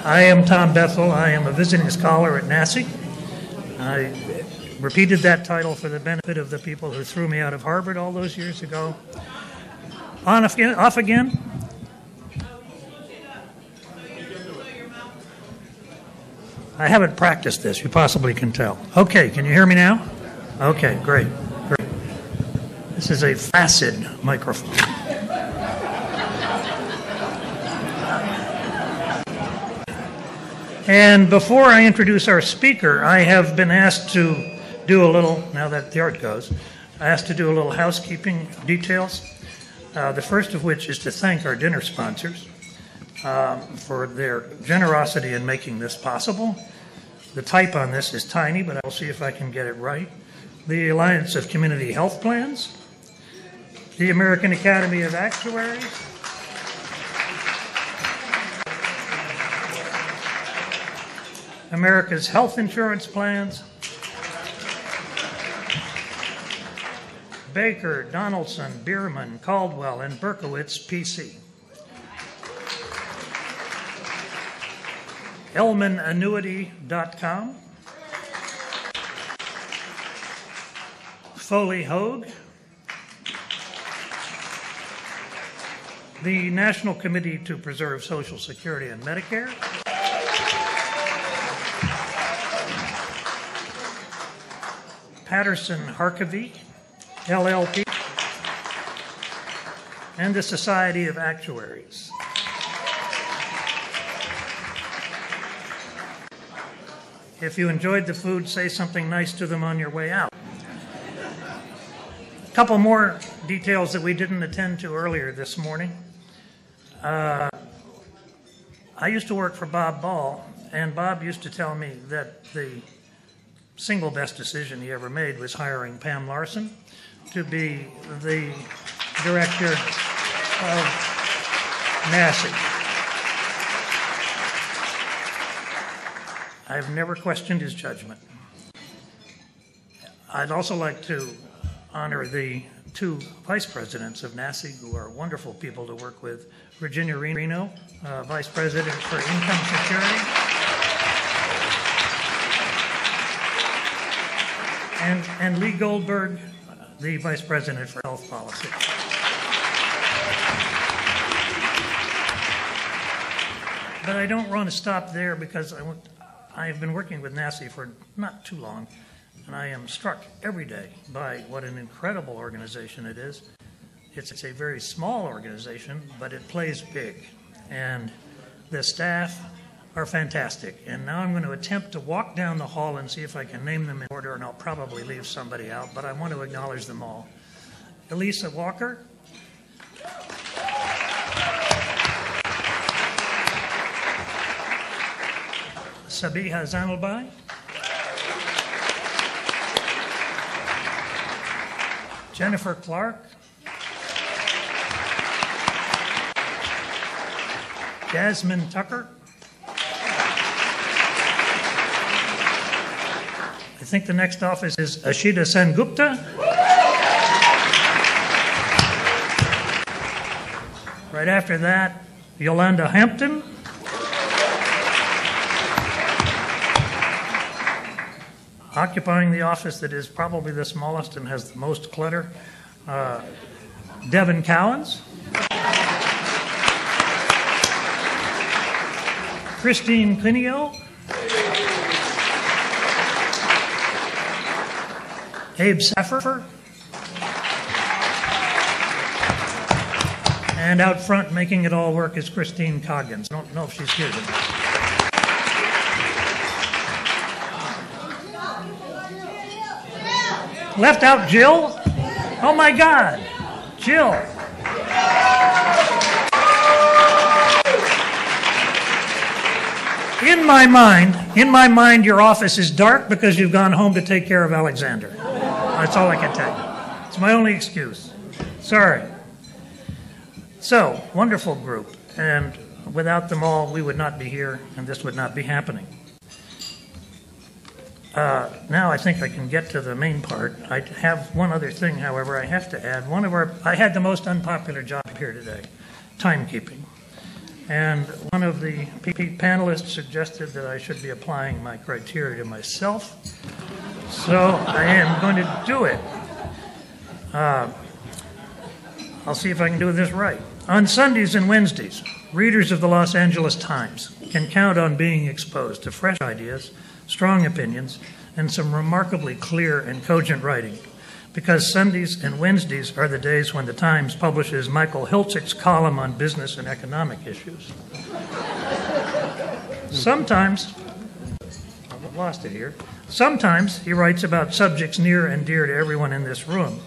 I am Tom Bethel. I am a visiting scholar at Nasi. I repeated that title for the benefit of the people who threw me out of Harvard all those years ago. Off again. I haven't practiced this, you possibly can tell. Okay, can you hear me now? Okay, great. This is a flaccid microphone. And before I introduce our speaker, I have been asked to do a little, now that there it goes, asked to do a little housekeeping details. The first of which is to thank our dinner sponsors for their generosity in making this possible. The type on this is tiny, but I'll see if I can get it right. The Alliance of Community Health Plans, the American Academy of Actuaries, America's Health Insurance Plans, Baker, Donaldson, Bierman, Caldwell, and Berkowitz, PC. ElmanAnnuity.com, Foley Hogue, the National Committee to Preserve Social Security and Medicare, Patterson Harkavy, LLP, and the Society of Actuaries. If you enjoyed the food, say something nice to them on your way out. A couple more details that we didn't attend to earlier this morning. I used to work for Bob Ball, and Bob used to tell me that the single best decision he ever made was hiring Pam Larson to be the director of Nasi. I've never questioned his judgment. I'd also like to honor the two vice presidents of Nasi, who are wonderful people to work with. Virginia Reno, Vice President for Income Security, and Lee Goldberg, the Vice President for Health Policy. But I don't want to stop there because I've been working with Nasi for not too long, and I am struck every day by what an incredible organization it is. It's a very small organization, but it plays big, and the staff are fantastic. And now I'm going to attempt to walk down the hall and see if I can name them in order, and I'll probably leave somebody out, but I want to acknowledge them all. Elisa Walker, Sabiha Zanalbai, Jennifer Clark, Jasmine Tucker, I think the next office is Ashita Sengupta, right after that, Yolanda Hampton, occupying the office that is probably the smallest and has the most clutter, Devin Cowens, Christine Clinio, Abe Saffer, and out front making it all work is Christine Coggins. I don't know if she's here today. Left out Jill? Oh my God, Jill. In my mind, your office is dark because you've gone home to take care of Alexander. That's all I can tell you. It's my only excuse. Sorry. So, wonderful group. And without them all, we would not be here and this would not be happening. Now I think I can get to the main part. I have one other thing, however, I have to add. I had the most unpopular job here today, timekeeping. And one of the panelists suggested that I should be applying my criteria to myself. So I am going to do it. I'll see if I can do this right. On Sundays and Wednesdays, readers of the Los Angeles Times can count on being exposed to fresh ideas, strong opinions, and some remarkably clear and cogent writing, because Sundays and Wednesdays are the days when the Times publishes Michael Hiltzik's column on business and economic issues. Sometimes, I've lost it here, sometimes he writes about subjects near and dear to everyone in this room.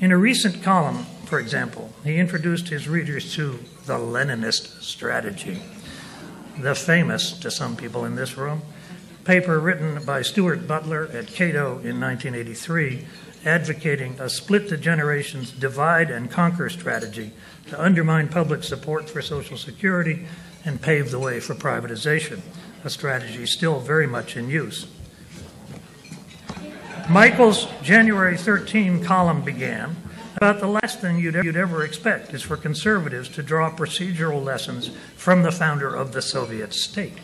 In a recent column, for example, he introduced his readers to the Leninist strategy, the famous, to some people in this room, paper written by Stuart Butler at Cato in 1983, advocating a split-the-generations divide-and-conquer strategy to undermine public support for Social Security and pave the way for privatization, a strategy still very much in use. Michael's January 13 column began, about the last thing you'd ever expect is for conservatives to draw procedural lessons from the founder of the Soviet state.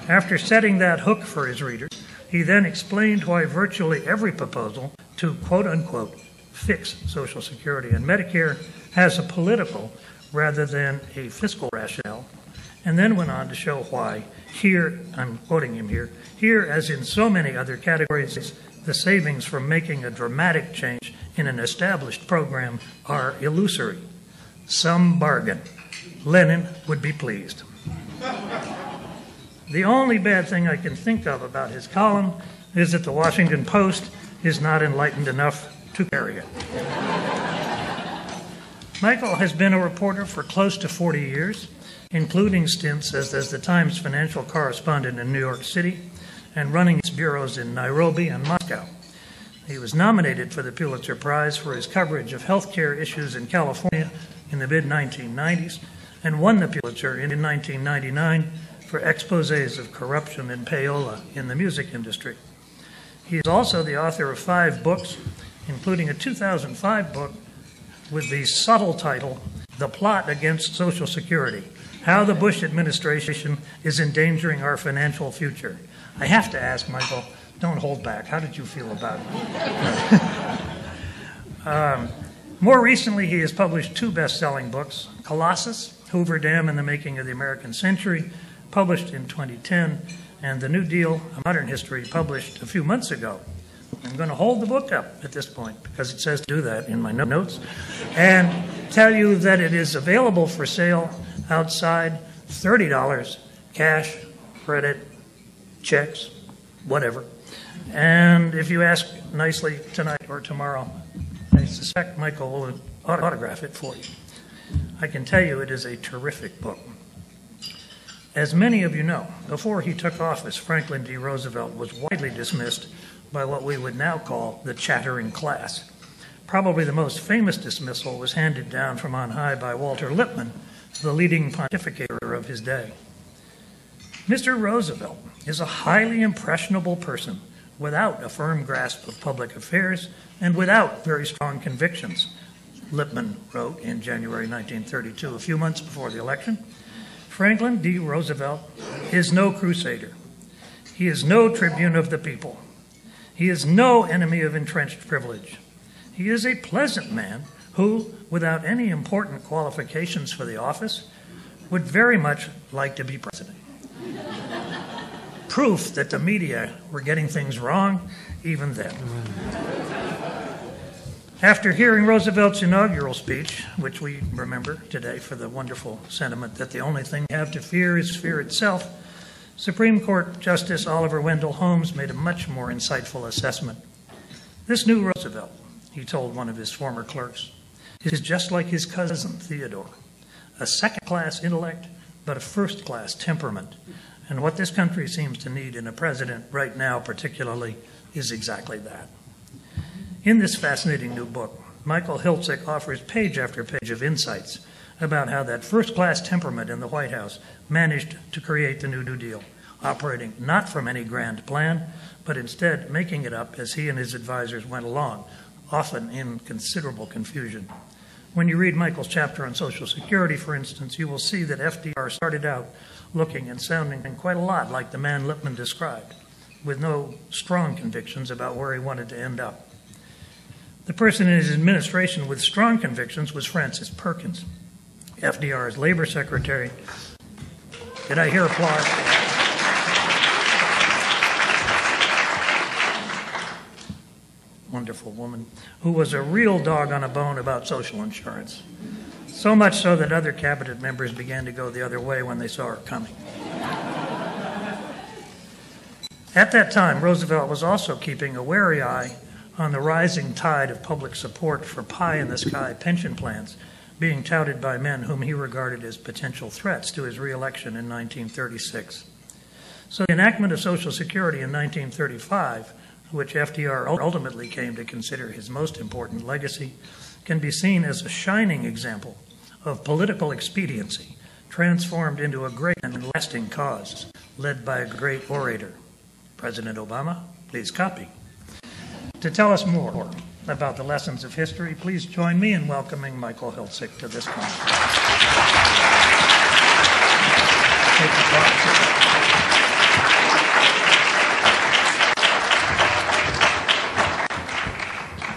After setting that hook for his readers, he then explained why virtually every proposal to quote-unquote fix Social Security and Medicare has a political rather than a fiscal rationale, and then went on to show why here, I'm quoting him here as in so many other categories, the savings from making a dramatic change in an established program are illusory. Some bargain. Lenin would be pleased. The only bad thing I can think of about his column is that the Washington Post is not enlightened enough to carry it. Michael has been a reporter for close to 40 years, including stints as the Times financial correspondent in New York City and running its bureaus in Nairobi and Moscow. He was nominated for the Pulitzer Prize for his coverage of healthcare issues in California in the mid-1990s and won the Pulitzer in 1999 for exposés of corruption and payola in the music industry. He is also the author of 5 books, including a 2005 book with the subtle title, The Plot Against Social Security, How the Bush Administration is Endangering Our Financial Future. I have to ask, Michael, don't hold back. How did you feel about it? More recently, he has published 2 best-selling books, Colossus, Hoover Dam and the Making of the American Century, published in 2010, and The New Deal, A Modern History, published a few months ago. I'm going to hold the book up at this point because it says to do that in my notes, and tell you that it is available for sale outside, $30, cash, credit, checks, whatever. And if you ask nicely tonight or tomorrow, I suspect Michael will autograph it for you. I can tell you it is a terrific book. As many of you know, before he took office, Franklin D. Roosevelt was widely dismissed by what we would now call the chattering class. Probably the most famous dismissal was handed down from on high by Walter Lippmann, the leading pontificator of his day. Mr. Roosevelt is a highly impressionable person without a firm grasp of public affairs and without very strong convictions, Lippmann wrote in January 1932, a few months before the election. Franklin D. Roosevelt is no crusader. He is no tribune of the people. He is no enemy of entrenched privilege. He is a pleasant man who, without any important qualifications for the office, would very much like to be president. Proof that the media were getting things wrong even then. After hearing Roosevelt's inaugural speech, which we remember today for the wonderful sentiment that the only thing you have to fear is fear itself, Supreme Court Justice Oliver Wendell Holmes made a much more insightful assessment. This new Roosevelt, he told one of his former clerks, is just like his cousin Theodore, a second-class intellect, but a first-class temperament. And what this country seems to need in a president right now particularly is exactly that. In this fascinating new book, Michael Hiltzik offers page after page of insights about how that first-class temperament in the White House managed to create the New Deal, operating not from any grand plan, but instead making it up as he and his advisors went along, often in considerable confusion. When you read Michael's chapter on Social Security, for instance, you will see that FDR started out looking and sounding quite a lot like the man Lippmann described, with no strong convictions about where he wanted to end up. The person in his administration with strong convictions was Francis Perkins, FDR's labor secretary. Did I hear applause? Wonderful woman, who was a real dog on a bone about social insurance. So much so that other cabinet members began to go the other way when they saw her coming. At that time, Roosevelt was also keeping a wary eye on the rising tide of public support for pie-in-the-sky pension plans being touted by men whom he regarded as potential threats to his reelection in 1936. So the enactment of Social Security in 1935, which FDR ultimately came to consider his most important legacy, can be seen as a shining example of political expediency transformed into a great and lasting cause led by a great orator. President Obama, please copy. To tell us more about the lessons of history, please join me in welcoming Michael Hiltzik to this conference.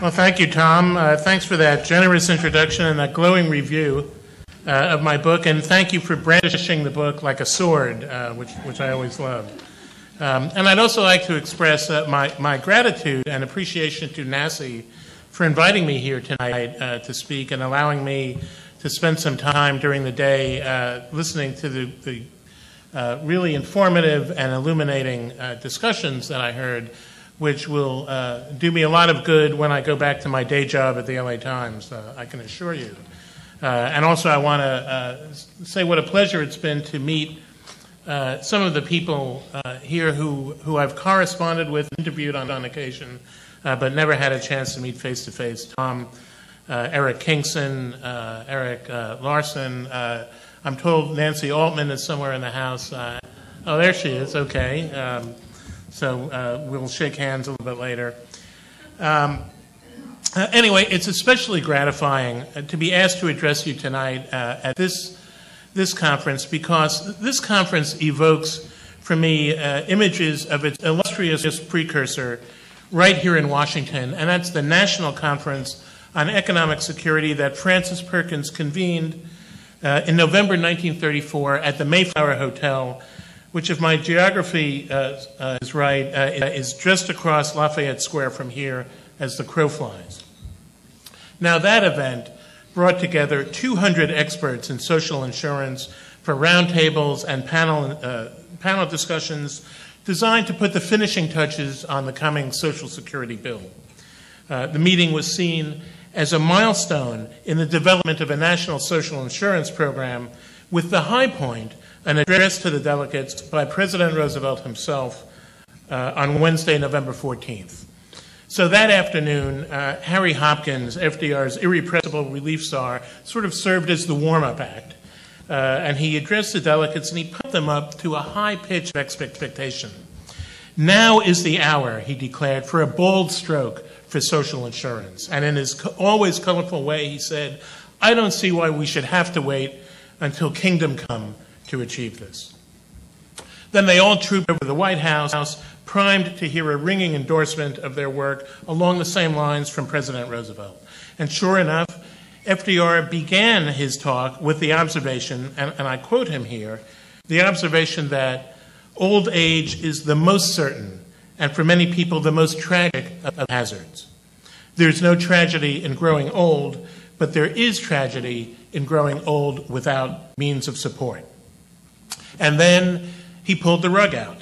Well, thank you, Tom. Thanks for that generous introduction and that glowing review of my book, and thank you for brandishing the book like a sword, which I always love. And I'd also like to express my gratitude and appreciation to Nasi for inviting me here tonight to speak and allowing me to spend some time during the day listening to the really informative and illuminating discussions that I heard, which will do me a lot of good when I go back to my day job at the LA Times, I can assure you. And also I want to say what a pleasure it's been to meet some of the people here who I've corresponded with, interviewed on occasion, but never had a chance to meet face-to-face. Tom, Eric Kingson, Eric Larson. I'm told Nancy Altman is somewhere in the house. Oh, there she is. Okay. So we'll shake hands a little bit later. Anyway, it's especially gratifying to be asked to address you tonight at this conference, because this conference evokes for me images of its illustrious precursor right here in Washington, and that's the National Conference on Economic Security that Francis Perkins convened in November 1934 at the Mayflower Hotel, which, if my geography is right, is just across Lafayette Square from here as the crow flies. Now, that event brought together 200 experts in social insurance for roundtables and panel discussions designed to put the finishing touches on the coming Social Security bill. The meeting was seen as a milestone in the development of a national social insurance program, with the high point an address to the delegates by President Roosevelt himself on Wednesday, November 14th. So that afternoon, Harry Hopkins, FDR's irrepressible relief czar, sort of served as the warm-up act. And he addressed the delegates and he put them up to a high pitch of expectation. Now is the hour, he declared, for a bold stroke for social insurance. And in his always colorful way, he said, I don't see why we should have to wait until kingdom come to achieve this. Then they all trooped over to the White House, primed to hear a ringing endorsement of their work along the same lines from President Roosevelt. And sure enough, FDR began his talk with the observation, and I quote him here, the observation that old age is the most certain, and for many people, the most tragic of hazards. There's no tragedy in growing old, but there is tragedy in growing old without means of support. And then he pulled the rug out.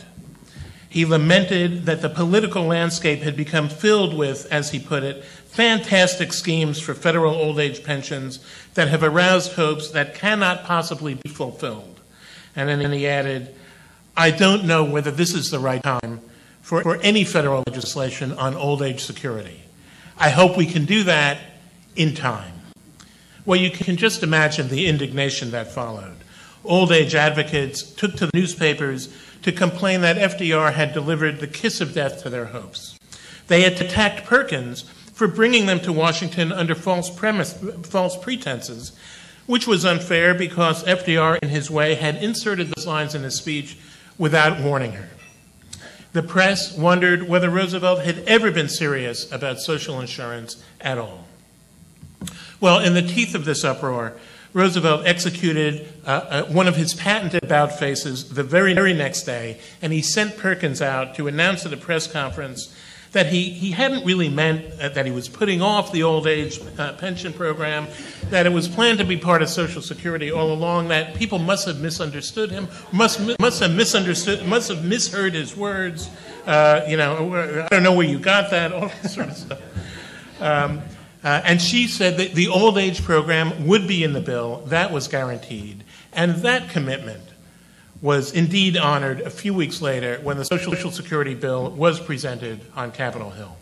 He lamented that the political landscape had become filled with, as he put it, fantastic schemes for federal old age pensions that have aroused hopes that cannot possibly be fulfilled. And then he added, I don't know whether this is the right time for any federal legislation on old age security. I hope we can do that in time. Well, you can just imagine the indignation that followed. Old age advocates took to the newspapers to complain that FDR had delivered the kiss of death to their hopes. They had attacked Perkins for bringing them to Washington under false pretenses, which was unfair because FDR, in his way, had inserted those lines in his speech without warning her. The press wondered whether Roosevelt had ever been serious about social insurance at all. Well, in the teeth of this uproar, Roosevelt executed one of his patented about faces the very next day, and he sent Perkins out to announce at a press conference that he hadn't really meant that he was putting off the old age pension program, that it was planned to be part of Social Security all along, that people must have misunderstood him, must have misheard his words. I don't know where you got that, all that sort of stuff. And she said that the old age program would be in the bill. That was guaranteed. And that commitment was indeed honored a few weeks later when the Social Security bill was presented on Capitol Hill.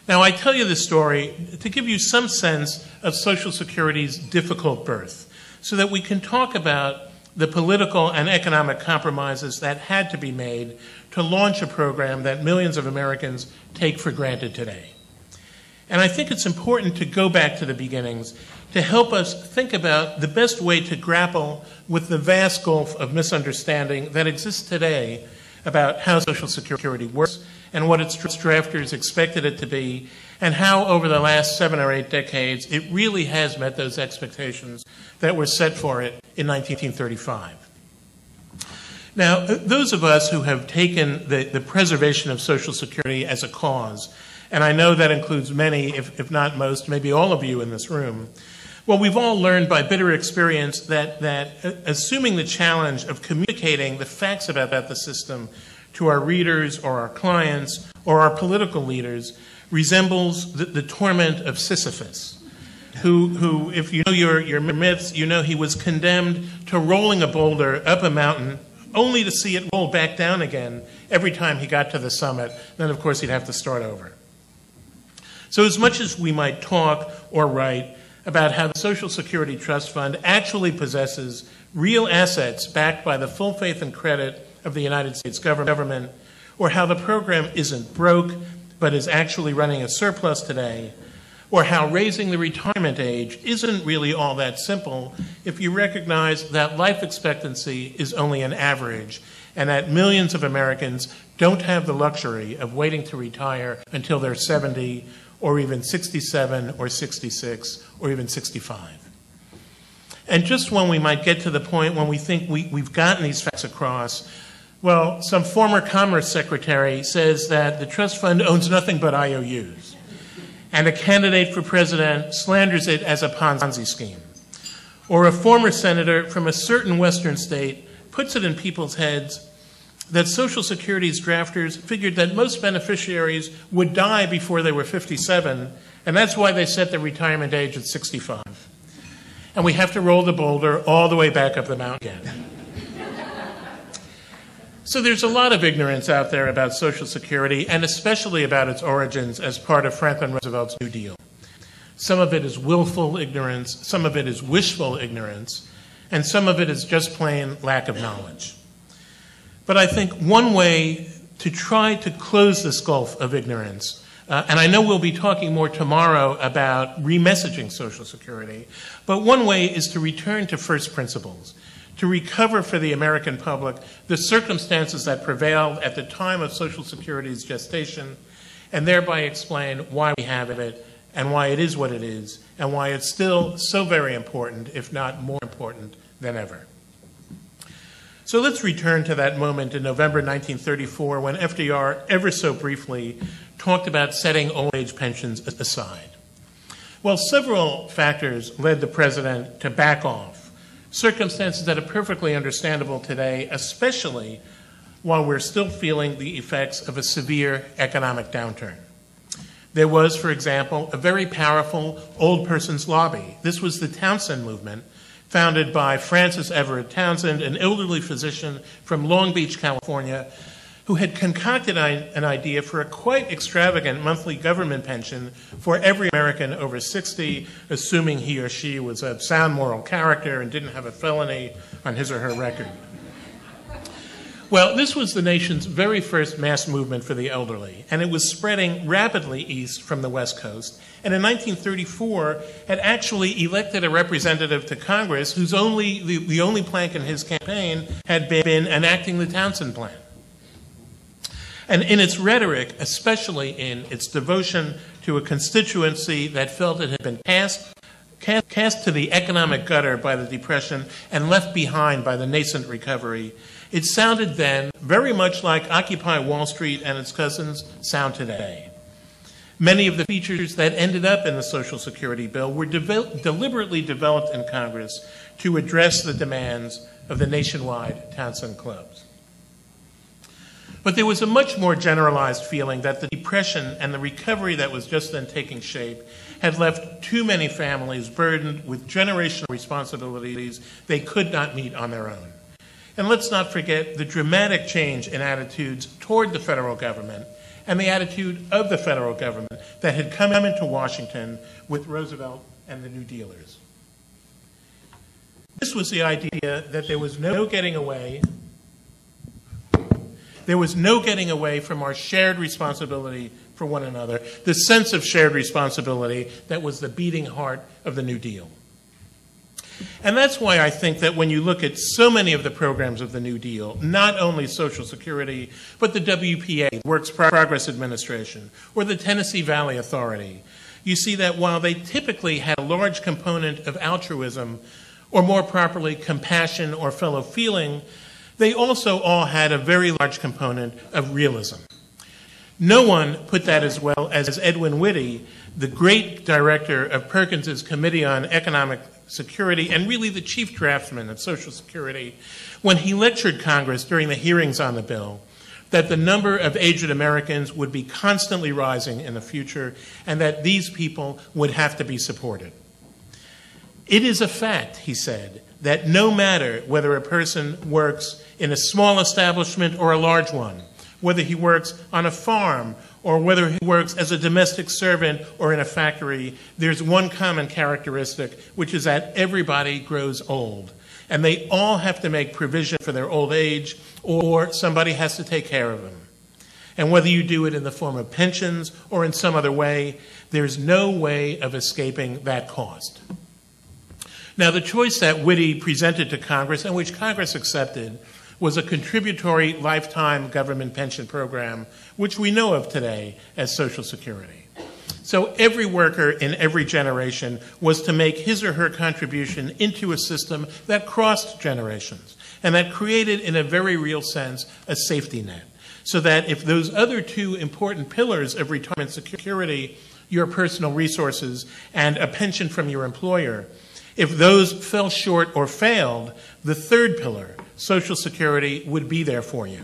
Now, I tell you this story to give you some sense of Social Security's difficult birth, so that we can talk about the political and economic compromises that had to be made to launch a program that millions of Americans take for granted today. And I think it's important to go back to the beginnings to help us think about the best way to grapple with the vast gulf of misunderstanding that exists today about how Social Security works and what its drafters expected it to be, and how over the last 7 or 8 decades it really has met those expectations that were set for it in 1935. Now, those of us who have taken the preservation of Social Security as a cause, and I know that includes many, if not most, maybe all of you in this room, well, we've all learned by bitter experience that assuming the challenge of communicating the facts about the system to our readers or our clients or our political leaders resembles the torment of Sisyphus, who, if you know your myths, you know he was condemned to rolling a boulder up a mountain only to see it roll back down again every time he got to the summit. Then, of course, he'd have to start over. So as much as we might talk or write about how the Social Security Trust Fund actually possesses real assets backed by the full faith and credit of the United States government, or how the program isn't broke but is actually running a surplus today, or how raising the retirement age isn't really all that simple if you recognize that life expectancy is only an average and that millions of Americans don't have the luxury of waiting to retire until they're 70 or even 67 or 66 or even 65. And just when we might get to the point when we think we've gotten these facts across, well, some former Commerce Secretary says that the trust fund owns nothing but IOUs, and a candidate for president slanders it as a Ponzi scheme. Or a former senator from a certain western state puts it in people's heads that Social Security's drafters figured that most beneficiaries would die before they were 57, and that's why they set the retirement age at 65. And we have to roll the boulder all the way back up the mountain again. So there's a lot of ignorance out there about Social Security, and especially about its origins as part of Franklin Roosevelt's New Deal. Some of it is willful ignorance, some of it is wishful ignorance, and some of it is just plain lack of knowledge. But I think one way to try to close this gulf of ignorance, and I know we'll be talking more tomorrow about remessaging Social Security, but one way is to return to first principles, to recover for the American public the circumstances that prevailed at the time of Social Security's gestation, and thereby explain why we have it and why it is what it is, and why it's still so very important, if not more important than ever. So let's return to that moment in November 1934 when FDR, ever so briefly, talked about setting old age pensions aside. Well, several factors led the president to back off, circumstances that are perfectly understandable today, especially while we're still feeling the effects of a severe economic downturn. There was, for example, a very powerful old person's lobby. This was the Townsend movement, founded by Francis Everett Townsend, an elderly physician from Long Beach, California, who had concocted an idea for a quite extravagant monthly government pension for every American over 60, assuming he or she was of sound moral character and didn't have a felony on his or her record. Well, this was the nation's very first mass movement for the elderly, and it was spreading rapidly east from the West Coast. And in 1934, had actually elected a representative to Congress whose the only plank in his campaign had been enacting the Townsend Plan. And in its rhetoric, especially in its devotion to a constituency that felt it had been cast to the economic gutter by the Depression and left behind by the nascent recovery, it sounded then very much like Occupy Wall Street and its cousins sound today. Many of the features that ended up in the Social Security bill were deliberately developed in Congress to address the demands of the nationwide Townsend clubs. But there was a much more generalized feeling that the Depression and the recovery that was just then taking shape had left too many families burdened with generational responsibilities they could not meet on their own. And let's not forget the dramatic change in attitudes toward the federal government and the attitude of the federal government that had come into Washington with Roosevelt and the New Dealers. This was the idea that there was no getting away. There was no getting away from our shared responsibility for one another, the sense of shared responsibility that was the beating heart of the New Deal. And that's why I think that when you look at so many of the programs of the New Deal, not only Social Security, but the WPA, Works Progress Administration, or the Tennessee Valley Authority, you see that while they typically had a large component of altruism, or more properly, compassion or fellow feeling, they also all had a very large component of realism. No one put that as well as Edwin Whitty, the great director of Perkins's Committee on Economic Security and really the chief draftsman of Social Security, when he lectured Congress during the hearings on the bill, that the number of aged Americans would be constantly rising in the future and that these people would have to be supported. It is a fact, he said, that no matter whether a person works in a small establishment or a large one, whether he works on a farm or whether he works as a domestic servant or in a factory, there's one common characteristic, which is that everybody grows old. And they all have to make provision for their old age, or somebody has to take care of them. And whether you do it in the form of pensions or in some other way, there's no way of escaping that cost. Now, the choice that Whitty presented to Congress, and which Congress accepted, was a contributory lifetime government pension program, which we know of today as Social Security. So every worker in every generation was to make his or her contribution into a system that crossed generations and that created, in a very real sense, a safety net. So that if those other two important pillars of retirement security, your personal resources and a pension from your employer, if those fell short or failed, the third pillar, Social Security, would be there for you.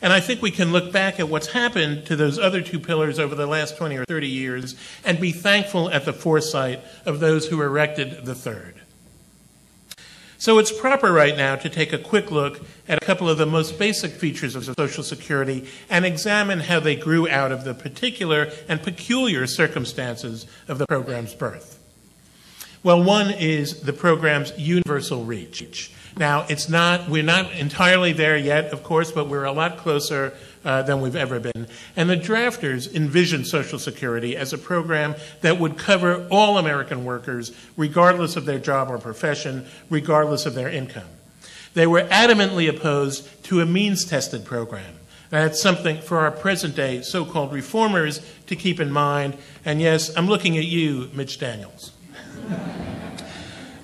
And I think we can look back at what's happened to those other two pillars over the last 20 or 30 years and be thankful at the foresight of those who erected the third. So it's proper right now to take a quick look at a couple of the most basic features of Social Security and examine how they grew out of the particular and peculiar circumstances of the program's birth. Well, one is the program's universal reach. Now, we're not entirely there yet, of course, but we're a lot closer than we've ever been. And the drafters envisioned Social Security as a program that would cover all American workers, regardless of their job or profession, regardless of their income. They were adamantly opposed to a means-tested program. That's something for our present-day so-called reformers to keep in mind. And yes, I'm looking at you, Mitch Daniels.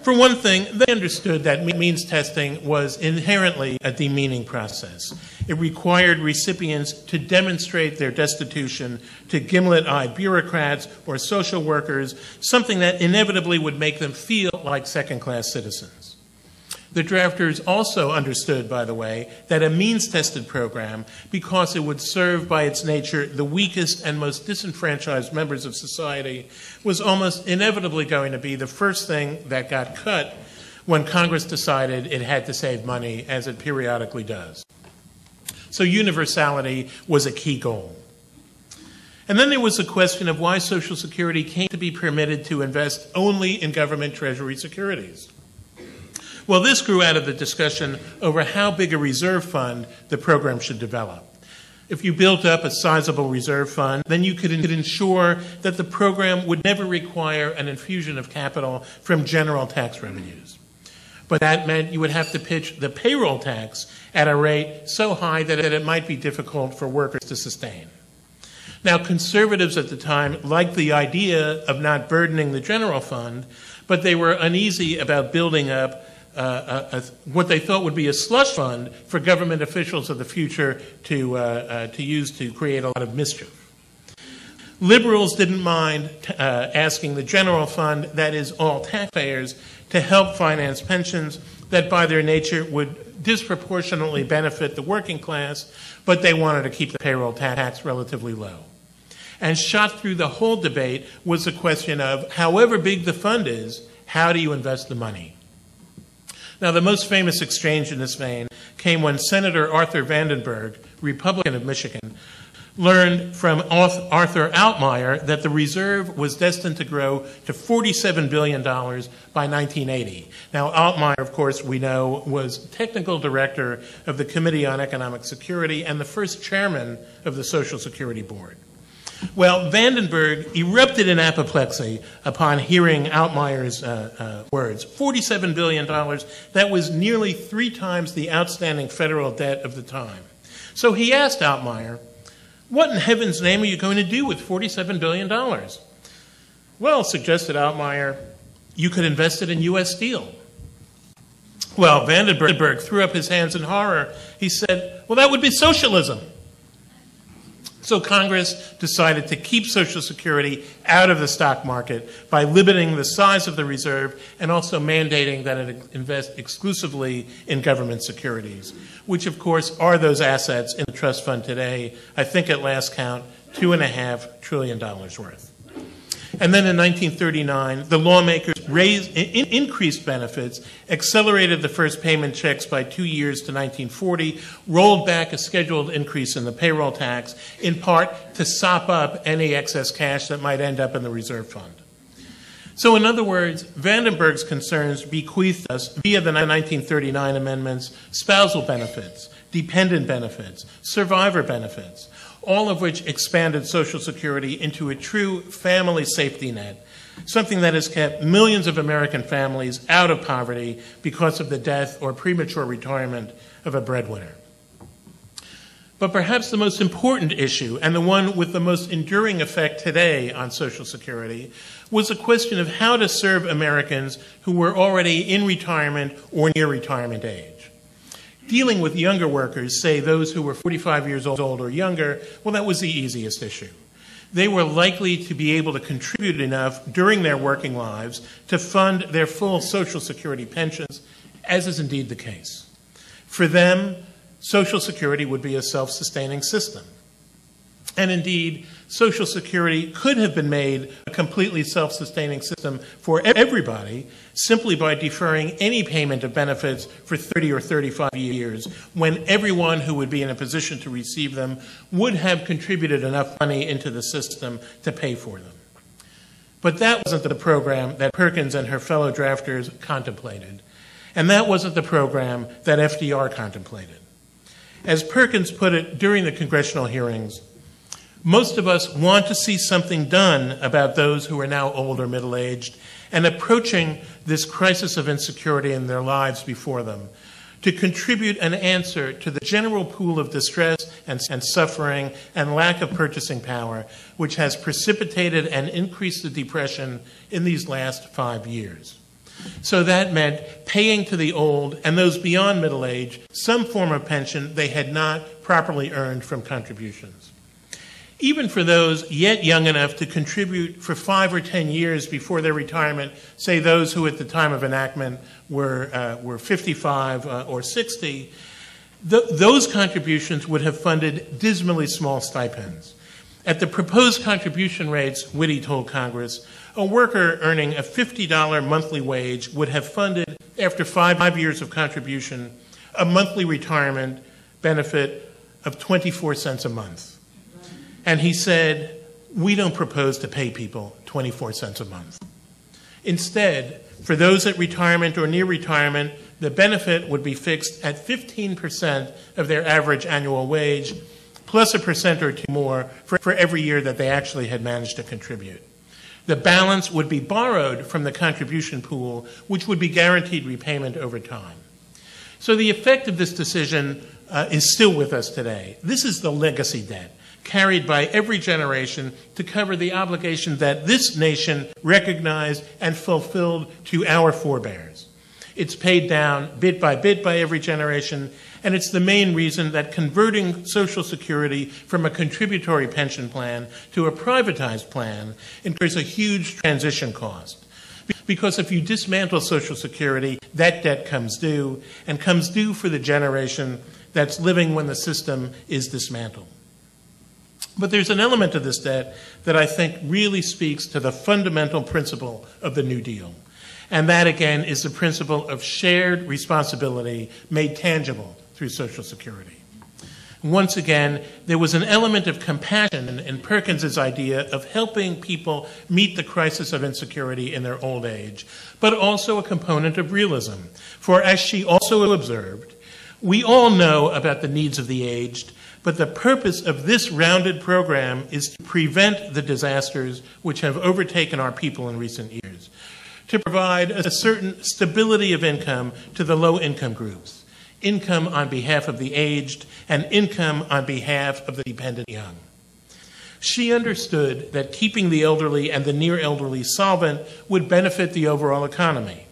For one thing, they understood that means testing was inherently a demeaning process. It required recipients to demonstrate their destitution to gimlet-eyed bureaucrats or social workers, something that inevitably would make them feel like second-class citizens. The drafters also understood, by the way, that a means-tested program, because it would serve by its nature the weakest and most disenfranchised members of society, was almost inevitably going to be the first thing that got cut when Congress decided it had to save money, as it periodically does. So universality was a key goal. And then there was the question of why Social Security came to be permitted to invest only in government treasury securities. Well, this grew out of the discussion over how big a reserve fund the program should develop. If you built up a sizable reserve fund, then you could ensure that the program would never require an infusion of capital from general tax revenues. But that meant you would have to pitch the payroll tax at a rate so high that it might be difficult for workers to sustain. Now, conservatives at the time liked the idea of not burdening the general fund, but they were uneasy about building up what they thought would be a slush fund for government officials of the future to use to create a lot of mischief. Liberals didn't mind asking the general fund, that is, all taxpayers, to help finance pensions that by their nature would disproportionately benefit the working class, but they wanted to keep the payroll tax relatively low. And shot through the whole debate was the question of, however big the fund is, how do you invest the money? Now, the most famous exchange in this vein came when Senator Arthur Vandenberg, Republican of Michigan, learned from Arthur Altmeyer that the reserve was destined to grow to $47 billion by 1980. Now, Altmeyer, of course, we know, was technical director of the Committee on Economic Security and the first chairman of the Social Security Board. Well, Vandenberg erupted in apoplexy upon hearing Altmeyer's words. $47 billion, that was nearly 3 times the outstanding federal debt of the time. So he asked Altmeyer, what in heaven's name are you going to do with $47 billion? Well, suggested Altmeyer, you could invest it in U.S. Steel. Well, Vandenberg threw up his hands in horror. He said, well, that would be socialism. So Congress decided to keep Social Security out of the stock market by limiting the size of the reserve and also mandating that it invest exclusively in government securities, which, of course, are those assets in the trust fund today, I think at last count, $2.5 trillion worth. And then in 1939, the lawmakers increased benefits, accelerated the first payment checks by 2 years to 1940, rolled back a scheduled increase in the payroll tax, in part to sop up any excess cash that might end up in the reserve fund. So in other words, Vandenberg's concerns bequeathed us, via the 1939 amendments, spousal benefits, dependent benefits, survivor benefits, all of which expanded Social Security into a true family safety net, something that has kept millions of American families out of poverty because of the death or premature retirement of a breadwinner. But perhaps the most important issue, and the one with the most enduring effect today on Social Security, was the question of how to serve Americans who were already in retirement or near retirement age. Dealing with younger workers, say those who were 45 years old or younger, well, that was the easiest issue. They were likely to be able to contribute enough during their working lives to fund their full Social Security pensions, as is indeed the case. For them, Social Security would be a self-sustaining system. And indeed, Social Security could have been made a completely self-sustaining system for everybody simply by deferring any payment of benefits for 30 or 35 years when everyone who would be in a position to receive them would have contributed enough money into the system to pay for them. But that wasn't the program that Perkins and her fellow drafters contemplated. And that wasn't the program that FDR contemplated. As Perkins put it during the congressional hearings, most of us want to see something done about those who are now old or middle-aged and approaching this crisis of insecurity in their lives before them, to contribute an answer to the general pool of distress and suffering and lack of purchasing power, which has precipitated and increased the depression in these last 5 years. So that meant paying to the old and those beyond middle age some form of pension they had not properly earned from contributions. Even for those yet young enough to contribute for 5 or 10 years before their retirement, say those who at the time of enactment were 55 or 60, those contributions would have funded dismally small stipends. At the proposed contribution rates, Whitty told Congress, a worker earning a $50 monthly wage would have funded, after 5 years of contribution, a monthly retirement benefit of 24 cents a month. And he said, we don't propose to pay people 24 cents a month. Instead, for those at retirement or near retirement, the benefit would be fixed at 15% of their average annual wage, plus a percent or two more for every year that they actually had managed to contribute. The balance would be borrowed from the contribution pool, which would be guaranteed repayment over time. So the effect of this decision is still with us today. This is the legacy debt carried by every generation to cover the obligation that this nation recognized and fulfilled to our forebears. It's paid down bit by every generation, and it's the main reason that converting Social Security from a contributory pension plan to a privatized plan incurs a huge transition cost. Because if you dismantle Social Security, that debt comes due, and comes due for the generation that's living when the system is dismantled. But there's an element of this debt that I think really speaks to the fundamental principle of the New Deal. And that, again, is the principle of shared responsibility made tangible through Social Security. Once again, there was an element of compassion in Perkins's idea of helping people meet the crisis of insecurity in their old age, but also a component of realism. For as she also observed, we all know about the needs of the aged, but the purpose of this rounded program is to prevent the disasters which have overtaken our people in recent years, to provide a certain stability of income to the low-income groups, income on behalf of the aged, and income on behalf of the dependent young. She understood that keeping the elderly and the near-elderly solvent would benefit the overall economy.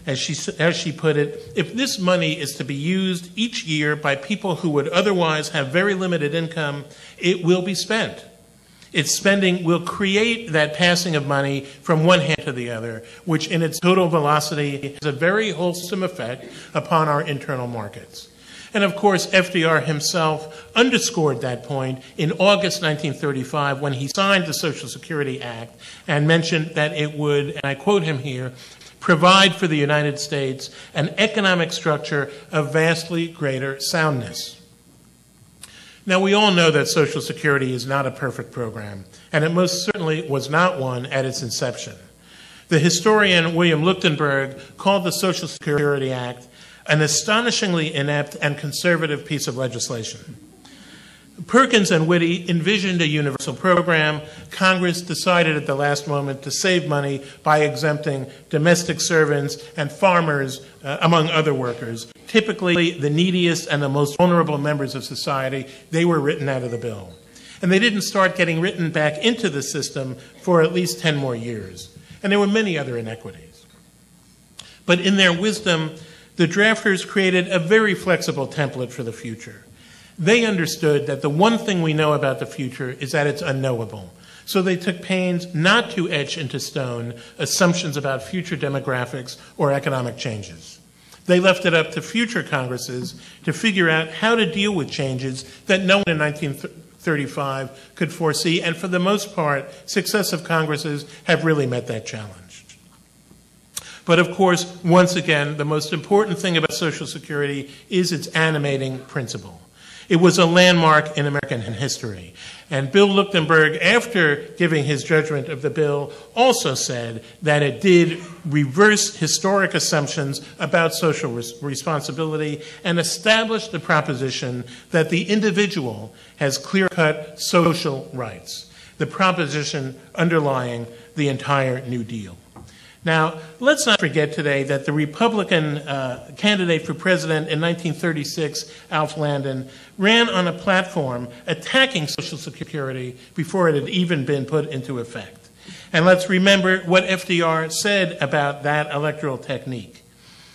As she put it, if this money is to be used each year by people who would otherwise have very limited income, it will be spent. Its spending will create that passing of money from one hand to the other, which in its total velocity has a very wholesome effect upon our internal markets. And of course, FDR himself underscored that point in August 1935 when he signed the Social Security Act and mentioned that it would, and I quote him here, provide for the United States an economic structure of vastly greater soundness. Now, we all know that Social Security is not a perfect program, and it most certainly was not one at its inception. The historian William Lichtenberg called the Social Security Act an astonishingly inept and conservative piece of legislation. Perkins and Whitty envisioned a universal program. Congress decided at the last moment to save money by exempting domestic servants and farmers, among other workers. Typically, the neediest and the most vulnerable members of society, they were written out of the bill. And they didn't start getting written back into the system for at least 10 more years. And there were many other inequities. But in their wisdom, the drafters created a very flexible template for the future. They understood that the one thing we know about the future is that it's unknowable. So they took pains not to etch into stone assumptions about future demographics or economic changes. They left it up to future Congresses to figure out how to deal with changes that no one in 1935 could foresee, and for the most part, successive Congresses have really met that challenge. But of course, once again, the most important thing about Social Security is its animating principle. It was a landmark in American history. And Bill Lichtenberg, after giving his judgment of the bill, also said that it did reverse historic assumptions about social responsibility and establish the proposition that the individual has clear-cut social rights, the proposition underlying the entire New Deal. Now, let's not forget today that the Republican candidate for president in 1936, Alf Landon, ran on a platform attacking Social Security before it had even been put into effect. And let's remember what FDR said about that electoral technique.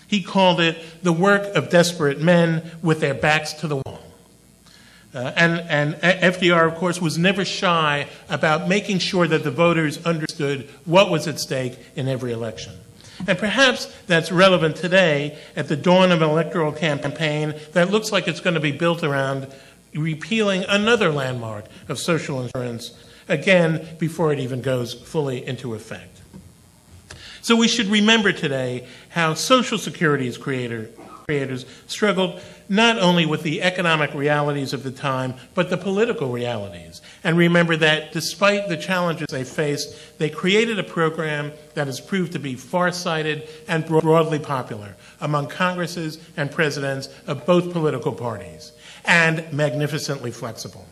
He called it the work of desperate men with their backs to the wall. And FDR, of course, was never shy about making sure that the voters understood what was at stake in every election. And perhaps that's relevant today at the dawn of an electoral campaign that looks like it's going to be built around repealing another landmark of social insurance, again, before it even goes fully into effect. So we should remember today how Social Security's creator creators struggled not only with the economic realities of the time, but the political realities. And remember that despite the challenges they faced, they created a program that has proved to be farsighted and broadly popular among Congresses and presidents of both political parties, and magnificently flexible.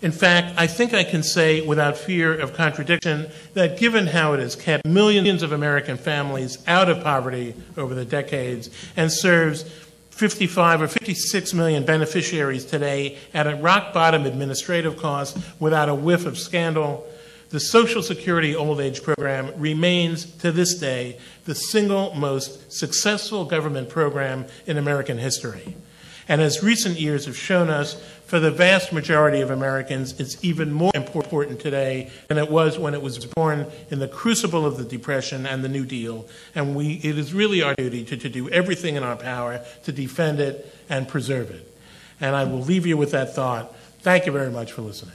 In fact, I think I can say without fear of contradiction that given how it has kept millions of American families out of poverty over the decades and serves 55 or 56 million beneficiaries today at a rock-bottom administrative cost without a whiff of scandal, the Social Security Old Age Program remains to this day the single most successful government program in American history. And as recent years have shown us, for the vast majority of Americans, it's even more important today than it was when it was born in the crucible of the Depression and the New Deal. And it is really our duty to do everything in our power to defend it and preserve it. And I will leave you with that thought. Thank you very much for listening.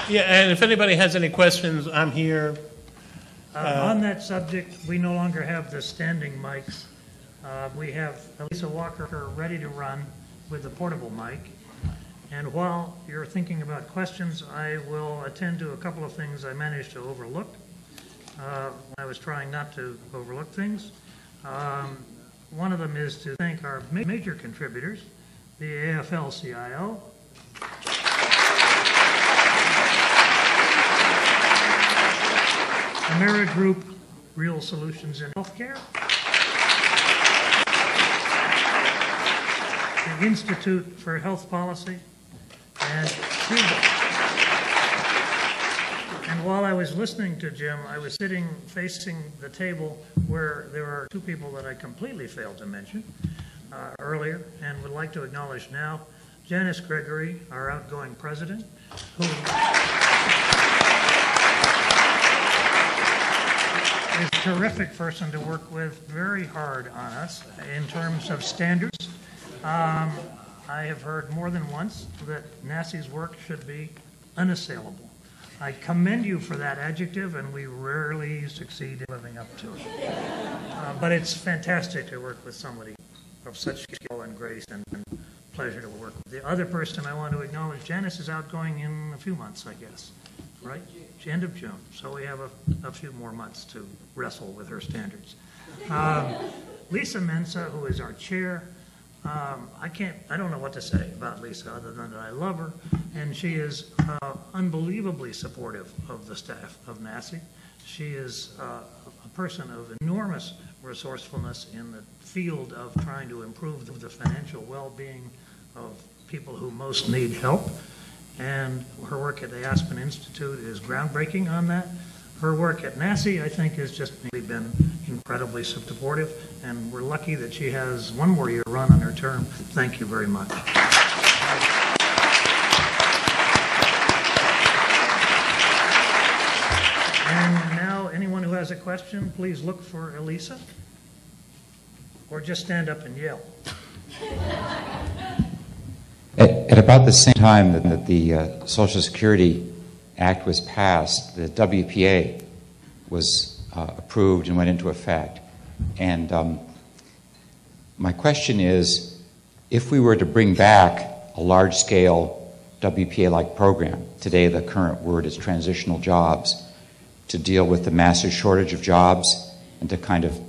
Yeah, and if anybody has any questions, I'm here. On that subject, we no longer have the standing mics. We have Elisa Walker ready to run with the portable mic. And while you're thinking about questions, I will attend to a couple of things I managed to overlook. I was trying not to overlook things. One of them is to thank our major contributors, the AFL-CIO, Amerigroup, Real Solutions in Healthcare, the Institute for Health Policy, and Cuba. And while I was listening to Jim, I was sitting facing the table where there are two people that I completely failed to mention earlier and would like to acknowledge now. Janice Gregory, our outgoing president, who is a terrific person to work with, very hard on us in terms of standards. I have heard more than once that Nasi's work should be unassailable. I commend you for that adjective, and we rarely succeed in living up to it. But it's fantastic to work with somebody of such skill and grace, and pleasure to work with. The other person I want to acknowledge, Janice is outgoing in a few months, I guess, right? End of June, so we have a few more months to wrestle with her standards. Lisa Mensa, who is our chair, I don't know what to say about Lisa other than that I love her, and she is unbelievably supportive of the staff of Nasi. She is a person of enormous resourcefulness in the field of trying to improve the financial well-being of people who most need help. And her work at the Aspen Institute is groundbreaking on that. Her work at Nasi, I think, has just really been incredibly supportive, and we're lucky that she has one more year run on her term. Thank you very much. And now, anyone who has a question, please look for Elisa, or just stand up and yell. At about the same time that the Social Security Act was passed, the WPA was approved and went into effect. And my question is, if we were to bring back a large-scale WPA-like program, today the current word is transitional jobs, to deal with the massive shortage of jobs and to kind of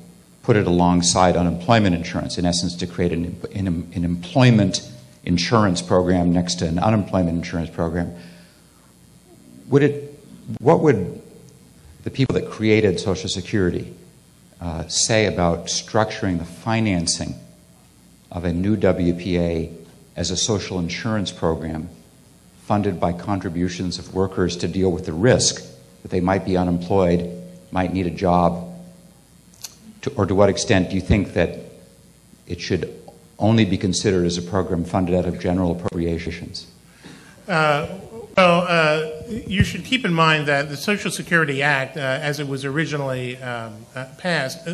put it alongside unemployment insurance, in essence to create an employment insurance program next to an unemployment insurance program, what would the people that created Social Security say about structuring the financing of a new WPA as a social insurance program funded by contributions of workers to deal with the risk that they might be unemployed, might need a job? Or to what extent do you think that it should only be considered as a program funded out of general appropriations? You should keep in mind that the Social Security Act, as it was originally passed,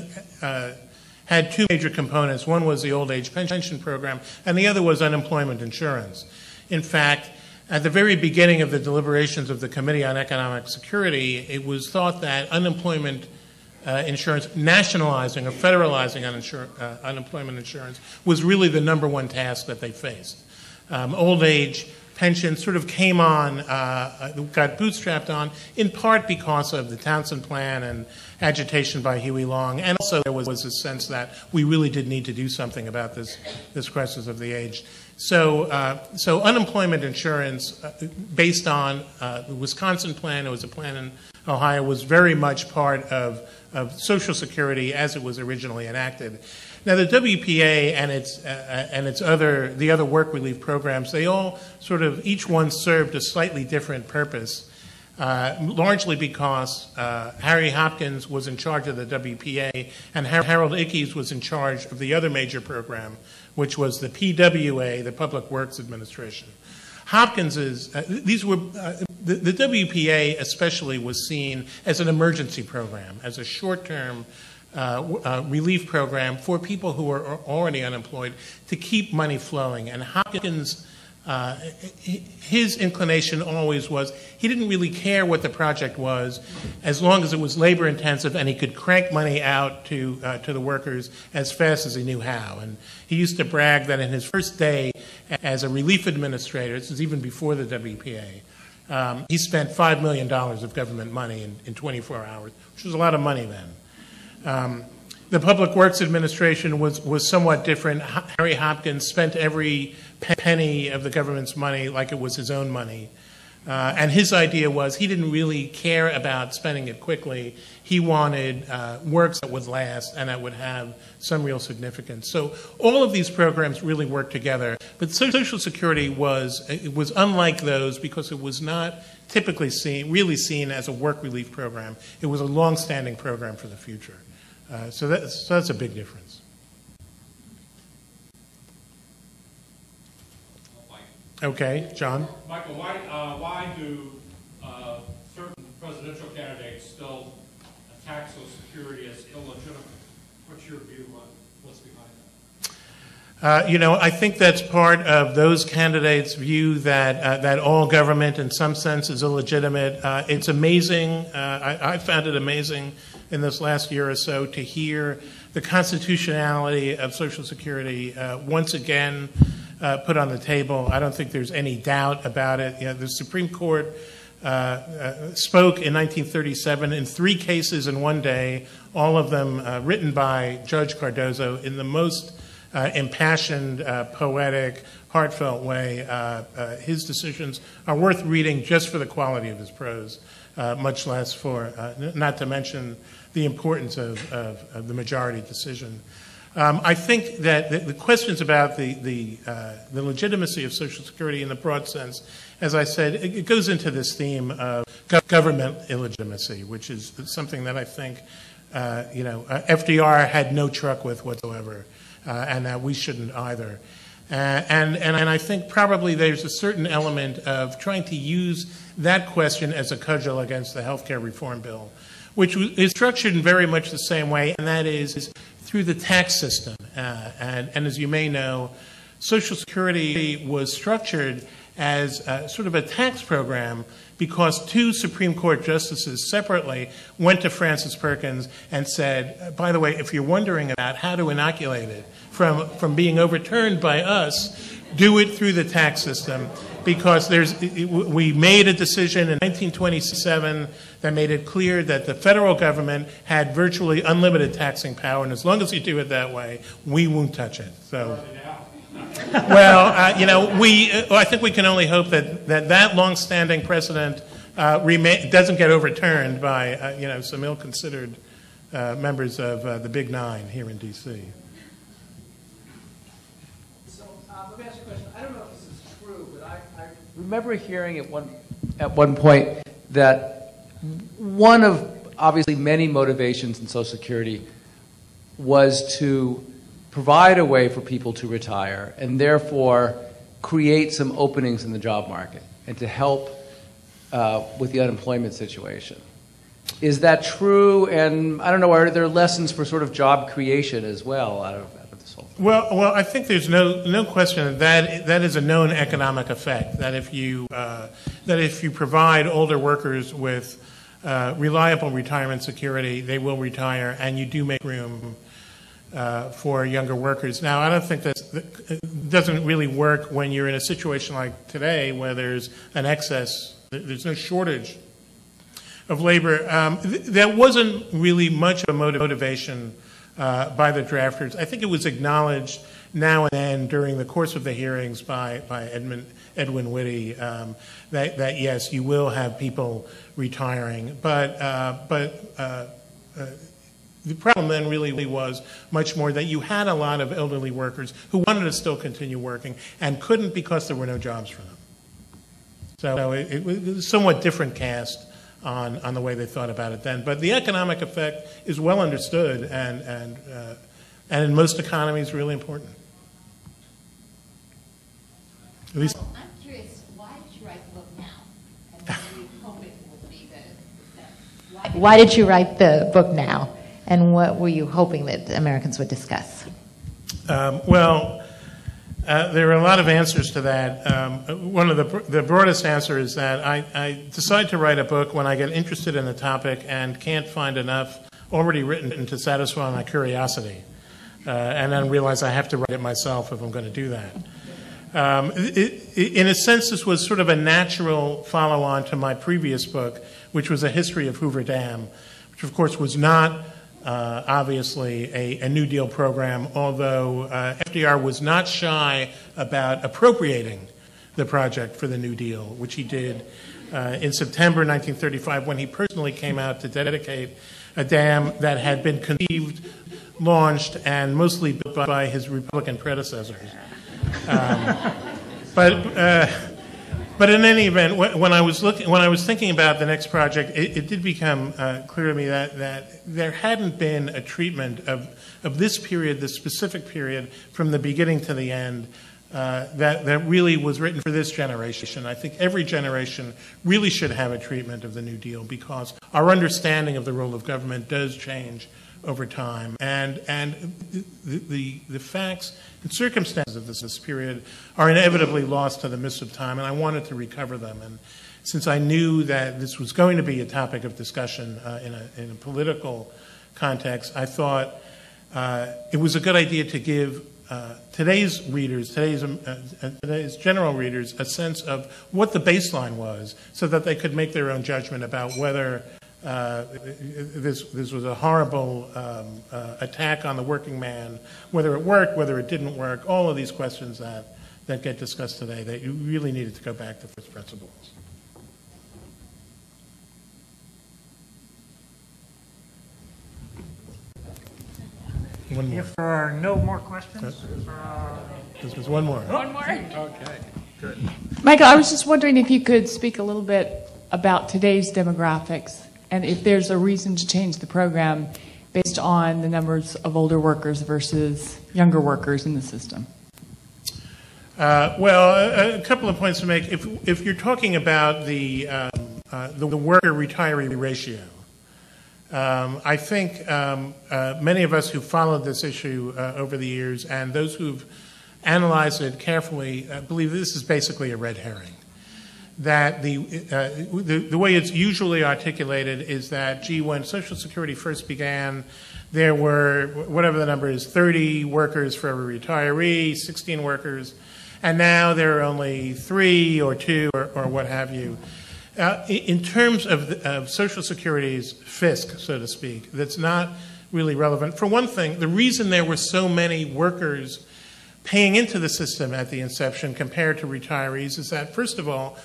had two major components. One was the old age pension program, and the other was unemployment insurance. In fact, at the very beginning of the deliberations of the Committee on Economic Security, it was thought that unemployment insurance, nationalizing or federalizing unemployment insurance, was really the number one task that they faced. Old age pension sort of came on, got bootstrapped on, in part because of the Townsend Plan and agitation by Huey Long, and also there was a sense that we really did need to do something about this crisis of the age. So unemployment insurance, based on the Wisconsin plan, it was a plan in Ohio, was very much part of Social Security as it was originally enacted. Now, the WPA and the other work relief programs, they all sort of, each one served a slightly different purpose, largely because Harry Hopkins was in charge of the WPA and Harold Ickes was in charge of the other major program, which was the PWA, the Public Works Administration. The WPA especially was seen as an emergency program, as a short-term relief program for people who are already unemployed to keep money flowing. And Hopkins, his inclination always was he didn't really care what the project was as long as it was labor intensive and he could crank money out to the workers as fast as he knew how. And he used to brag that in his first day as a relief administrator, this is even before the WPA, he spent $5 million of government money in 24 hours, which was a lot of money then. The Public Works Administration was somewhat different. Harry Hopkins spent every penny of the government's money like it was his own money. And his idea was he didn't really care about spending it quickly. He wanted works that would last and that would have some real significance. So all of these programs really worked together. But Social Security was unlike those because it was not typically really seen as a work relief program. It was a long-standing program for the future. So that's a big difference. Okay, John? Michael, why do certain presidential candidates still attack Social Security as illegitimate? What's your view on what's behind that? I think that's part of those candidates' view that all government in some sense is illegitimate. It's amazing. I found it amazing in this last year or so to hear the constitutionality of Social Security once again put on the table. I don't think there's any doubt about it. The Supreme Court spoke in 1937 in 3 cases in one day, all of them written by Judge Cardozo in the most impassioned, poetic, heartfelt way. His decisions are worth reading just for the quality of his prose, much less for, not to mention the importance of the majority decision. I think that the questions about the legitimacy of Social Security in the broad sense, as I said, it goes into this theme of government illegitimacy, which is something that I think FDR had no truck with whatsoever, and that we shouldn't either. And I think probably there's a certain element of trying to use that question as a cudgel against the health care reform bill, which is structured in very much the same way, and that is through the tax system. And as you may know, Social Security was structured as sort of a tax program because 2 Supreme Court justices separately went to Francis Perkins and said, by the way, if you're wondering about how to inoculate it from being overturned by us, do it through the tax system, because we made a decision in 1927 that made it clear that the federal government had virtually unlimited taxing power, and as long as you do it that way, we won't touch it. So, well, I think we can only hope that long-standing precedent doesn't get overturned by some ill-considered members of the Big Nine here in D.C. Let me ask you a question. I don't know if this is true, but I remember hearing at one point that one of obviously many motivations in Social Security was to provide a way for people to retire and therefore create some openings in the job market and to help with the unemployment situation. Is that true? And I don't know, are there lessons for sort of job creation as well out of this whole thing? Well, I think there's no question that is a known economic effect. That if you provide older workers with reliable retirement security, they will retire, and you do make room for younger workers. Now, I don't think that doesn't really work when you're in a situation like today, where there's an excess. There's no shortage of labor. That wasn't really much of a motivation by the drafters. I think it was acknowledged now and then during the course of the hearings by Edwin Whitty that yes, you will have people retiring, but the problem then really was much more that you had a lot of elderly workers who wanted to still continue working and couldn't because there were no jobs for them. So it was a somewhat different cast on the way they thought about it then. But the economic effect is well understood and in most economies really important. At least. I'm curious, why did you write the book now? And what do you hope it will be that why did you write the book now? And what were you hoping that Americans would discuss? There are a lot of answers to that. One of the broadest answer is that I decide to write a book when I get interested in a topic and can't find enough already written to satisfy my curiosity, and then realize I have to write it myself if I'm going to do that. In a sense, this was sort of a natural follow-on to my previous book, which was a history of Hoover Dam, which of course was not obviously a New Deal program, although FDR was not shy about appropriating the project for the New Deal, which he did in September 1935 when he personally came out to dedicate a dam that had been conceived, launched, and mostly built by his Republican predecessors. But in any event, when I was thinking about the next project, it did become clear to me that there hadn't been a treatment of this period, this specific period, from the beginning to the end, that really was written for this generation. I think every generation really should have a treatment of the New Deal because our understanding of the role of government does change over time, and the facts and circumstances of this period are inevitably lost to the mists of time, and I wanted to recover them. And since I knew that this was going to be a topic of discussion in a political context, I thought it was a good idea to give today's readers, today's general readers, a sense of what the baseline was, so that they could make their own judgment about whether this was a horrible attack on the working man, whether it worked, whether it didn't work, all of these questions that get discussed today, that you really needed to go back to first principles. One more. If there are no more questions, There's one more. One more. Okay, good. Michael, I was just wondering if you could speak a little bit about today's demographics and if there's a reason to change the program based on the numbers of older workers versus younger workers in the system. Well, a couple of points to make. If you're talking about the worker-retiree ratio, I think many of us who followed this issue over the years and those who've analyzed it carefully believe this is basically a red herring. That the way it's usually articulated is that, gee, when Social Security first began, there were, whatever the number is, 30 workers for every retiree, 16 workers, and now there are only 3 or 2 or what have you. In terms of Social Security's fisc, so to speak, that's not really relevant. For one thing, the reason there were so many workers paying into the system at the inception compared to retirees is that, first of all,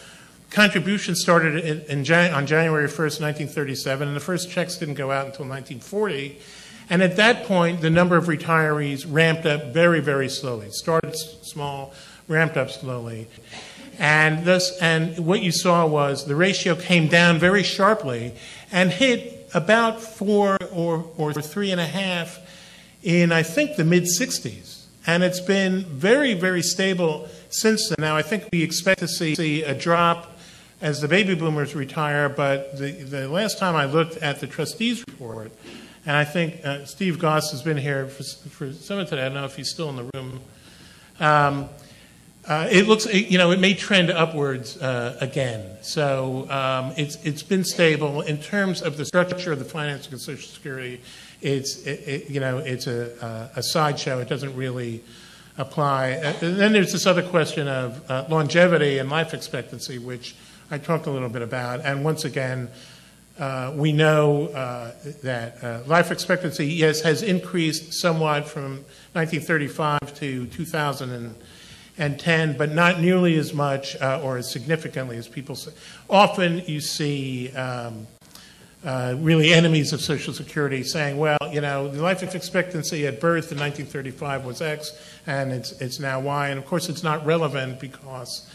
contributions started on January 1st, 1937, and the first checks didn't go out until 1940. And at that point, the number of retirees ramped up very, very slowly. It started small, ramped up slowly. And what you saw was the ratio came down very sharply and hit about 4 or 3.5 in, I think, the mid-60s. And it's been very, very stable since then. Now, I think we expect to see a drop as the baby boomers retire, but the last time I looked at the trustees report, and I think Steve Goss has been here for some of today, I don't know if he's still in the room, it looks, it may trend upwards again. So it's been stable. In terms of the structure of the financing of Social Security, it's a sideshow. It doesn't really apply. And then there's this other question of longevity and life expectancy, which I talked a little bit about. And once again, we know that life expectancy, yes, has increased somewhat from 1935 to 2010, but not nearly as much or as significantly as people say. Often you see really enemies of Social Security saying, well, the life expectancy at birth in 1935 was X, and it's now Y. And of course, it's not relevant because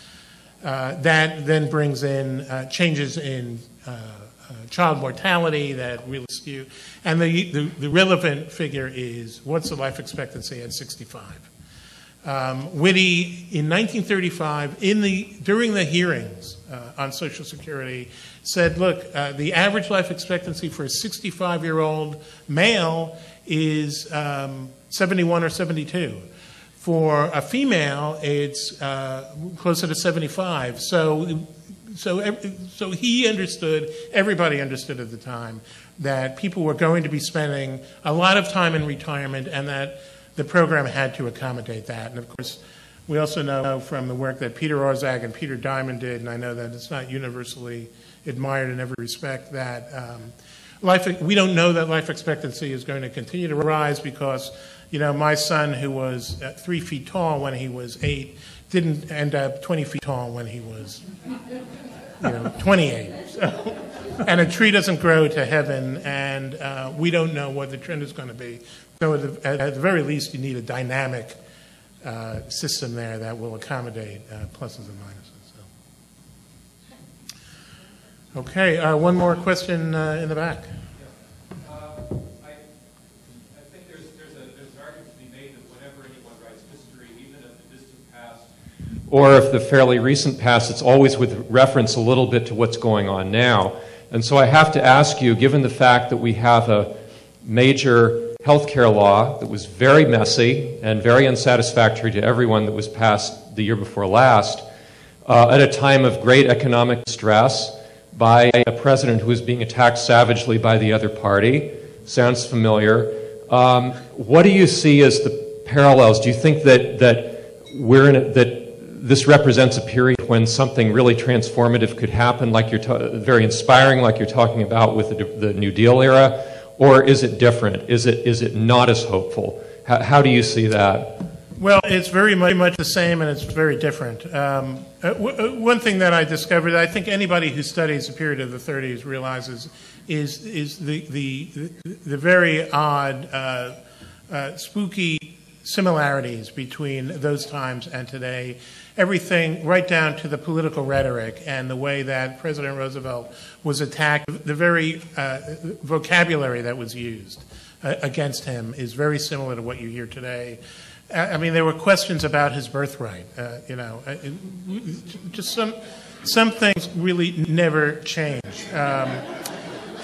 that then brings in changes in child mortality that really skew. And the relevant figure is, what's the life expectancy at 65? Whitty, in 1935, during the hearings on Social Security, said, look, the average life expectancy for a 65-year-old male is 71 or 72. For a female, it's closer to 75. So he understood, everybody understood at the time, that people were going to be spending a lot of time in retirement and that the program had to accommodate that. And of course, we also know from the work that Peter Orszag and Peter Diamond did, and I know that it's not universally admired in every respect, that we don't know that life expectancy is going to continue to rise because, my son, who was 3 feet tall when he was 8, didn't end up 20 feet tall when he was 28. So, and a tree doesn't grow to heaven, and we don't know what the trend is going to be. So at the very least, you need a dynamic system there that will accommodate pluses and minuses. So. Okay, one more question in the back. I think there's an argument to be made that whenever anyone writes history, even of the distant past, or if the fairly recent past, it's always with reference a little bit to what's going on now. And so I have to ask you, given the fact that we have a major healthcare law that was very messy and very unsatisfactory to everyone that was passed the year before last, at a time of great economic stress by a president who was being attacked savagely by the other party. Sounds familiar. What do you see as the parallels? Do you think that this represents a period when something really transformative could happen, like very inspiring, like you're talking about with the New Deal era? Or is it different? Is it not as hopeful? How do you see that? Well, it's very much the same, and it's very different. One thing that I discovered, I think anybody who studies the period of the 30s realizes, is the very odd, spooky similarities between those times and today. Everything right down to the political rhetoric and the way that President Roosevelt was attacked. The very vocabulary that was used against him is very similar to what you hear today. I mean, there were questions about his birthright. Just some things really never change.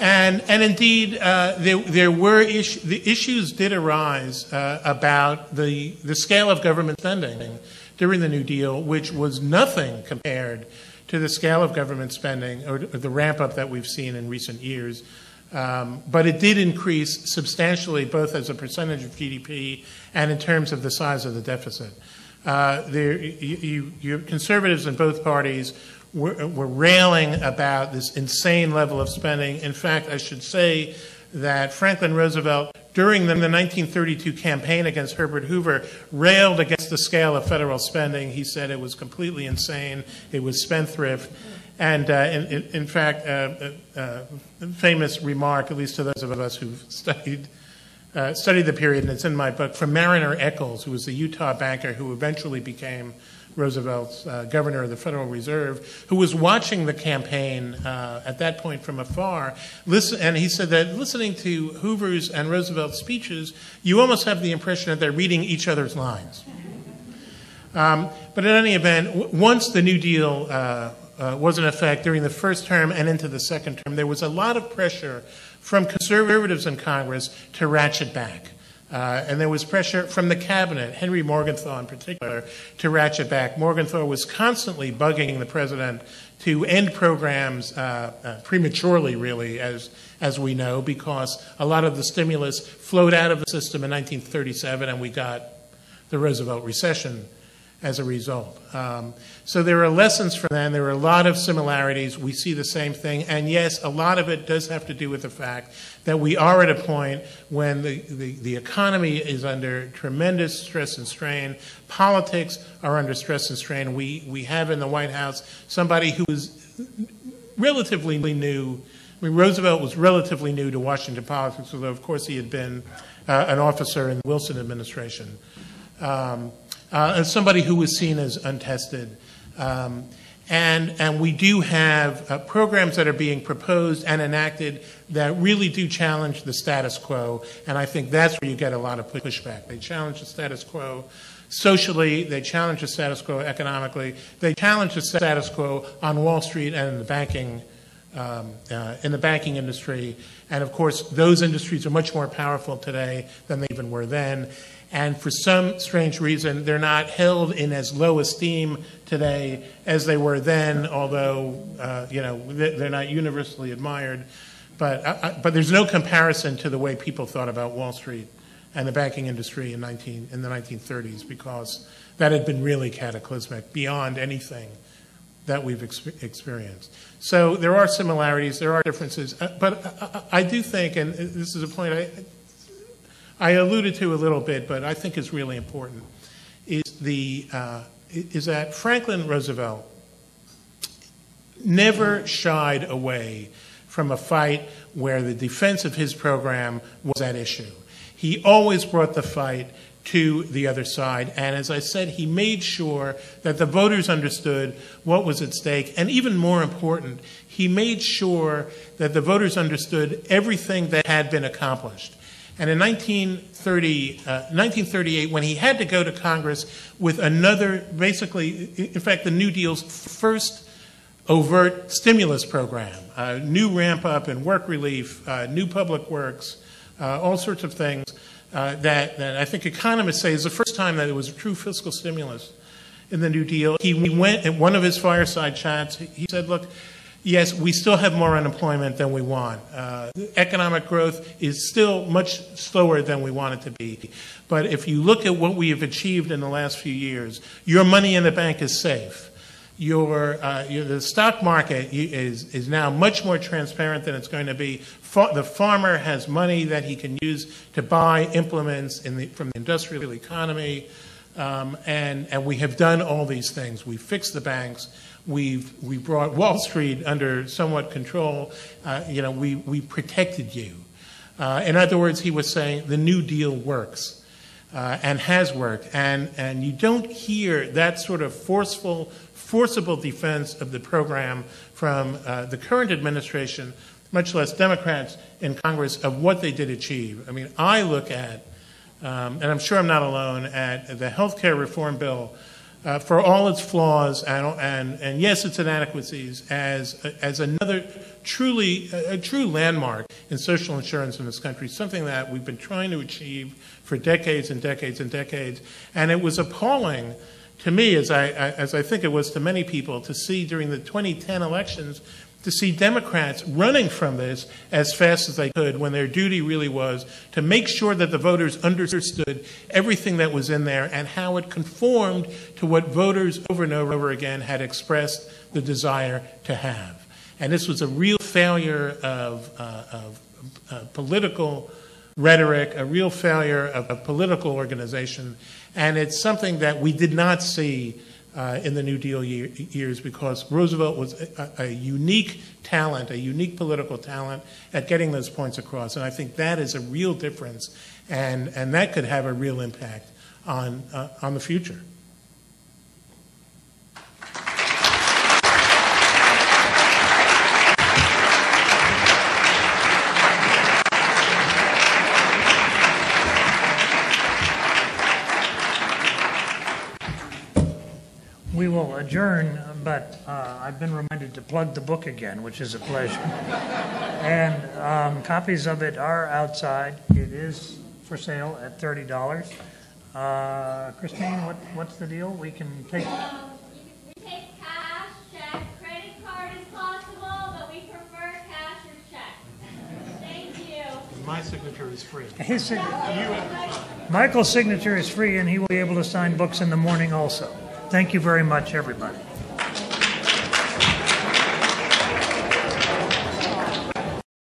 And indeed, there were the issues did arise about the scale of government spending during the New Deal, which was nothing compared to the scale of government spending or the ramp up that we've seen in recent years. But it did increase substantially, both as a percentage of GDP and in terms of the size of the deficit. Your conservatives in both parties were railing about this insane level of spending. In fact, I should say that Franklin Roosevelt, during the 1932 campaign against Herbert Hoover, railed against the scale of federal spending. He said it was completely insane. It was spendthrift. And in fact, a famous remark, at least to those of us who've studied the period, and it's in my book, from Mariner Eccles, who was a Utah banker who eventually became Roosevelt's governor of the Federal Reserve, who was watching the campaign at that point from afar. And he said that listening to Hoover's and Roosevelt's speeches, you almost have the impression that they're reading each other's lines. But in any event, once the New Deal was in effect during the first term and into the second term, there was a lot of pressure from conservatives in Congress to ratchet back. And there was pressure from the cabinet, Henry Morgenthau in particular, to ratchet back. Morgenthau was constantly bugging the president to end programs prematurely, really, as we know, because a lot of the stimulus flowed out of the system in 1937, and we got the Roosevelt recession as a result. So there are lessons from that, and there are a lot of similarities. We see the same thing, and yes, a lot of it does have to do with the fact that we are at a point when the economy is under tremendous stress and strain. Politics are under stress and strain. We have in the White House somebody who is relatively new. I mean, Roosevelt was relatively new to Washington politics, although, of course, he had been an officer in the Wilson administration. And somebody who was seen as untested. And we do have programs that are being proposed and enacted that really do challenge the status quo, and I think that's where you get a lot of pushback. They challenge the status quo socially, they challenge the status quo economically, they challenge the status quo on Wall Street and in the banking industry, and of course those industries are much more powerful today than they even were then. And for some strange reason, they're not held in as low esteem today as they were then, although they're not universally admired. But there's no comparison to the way people thought about Wall Street and the banking industry in the 1930s, because that had been really cataclysmic beyond anything that we've experienced. So there are similarities, there are differences, but I do think, and this is a point I alluded to a little bit, but I think is really important, is that Franklin Roosevelt never shied away from a fight where the defense of his program was at issue. He always brought the fight to the other side, and as I said, he made sure that the voters understood what was at stake, and even more important, he made sure that the voters understood everything that had been accomplished. And in 1938, when he had to go to Congress with another, basically, in fact, the New Deal's first overt stimulus program, new ramp up in work relief, new public works, all sorts of things that I think economists say is the first time that it was a true fiscal stimulus in the New Deal. He went, in one of his fireside chats, he said, look, yes, we still have more unemployment than we want. Economic growth is still much slower than we want it to be. But if you look at what we have achieved in the last few years, your money in the bank is safe. The stock market is now much more transparent than it's going to be. The farmer has money that he can use to buy implements from the industrial economy. And we have done all these things. We fixed the banks. We brought Wall Street under somewhat control. We protected you. In other words, he was saying the New Deal works and has worked. And you don't hear that sort of forcible defense of the program from the current administration, much less Democrats in Congress, of what they did achieve. I mean, I look at, and I'm sure I'm not alone, at the health care reform bill for all its flaws and yes, its inadequacies, as another true landmark in social insurance in this country, something that we've been trying to achieve for decades and decades and decades. And it was appalling to me, as I think it was to many people, to see during the 2010 elections, to see Democrats running from this as fast as they could, when their duty really was to make sure that the voters understood everything that was in there and how it conformed to what voters over and over again had expressed the desire to have. And this was a real failure of political rhetoric, a real failure of political organization, and it's something that we did not see in the New Deal years, because Roosevelt was a unique talent, a unique political talent at getting those points across. And I think that is a real difference, and that could have a real impact on the future. We will adjourn, but I've been reminded to plug the book again, which is a pleasure. And copies of it are outside. It is for sale at $30. Christine, what's the deal? We can take... We take cash, check, credit card is possible, but we prefer cash or check. Thank you. My signature is free. Michael's signature is free, and he will be able to sign books in the morning also. Thank you very much, everybody.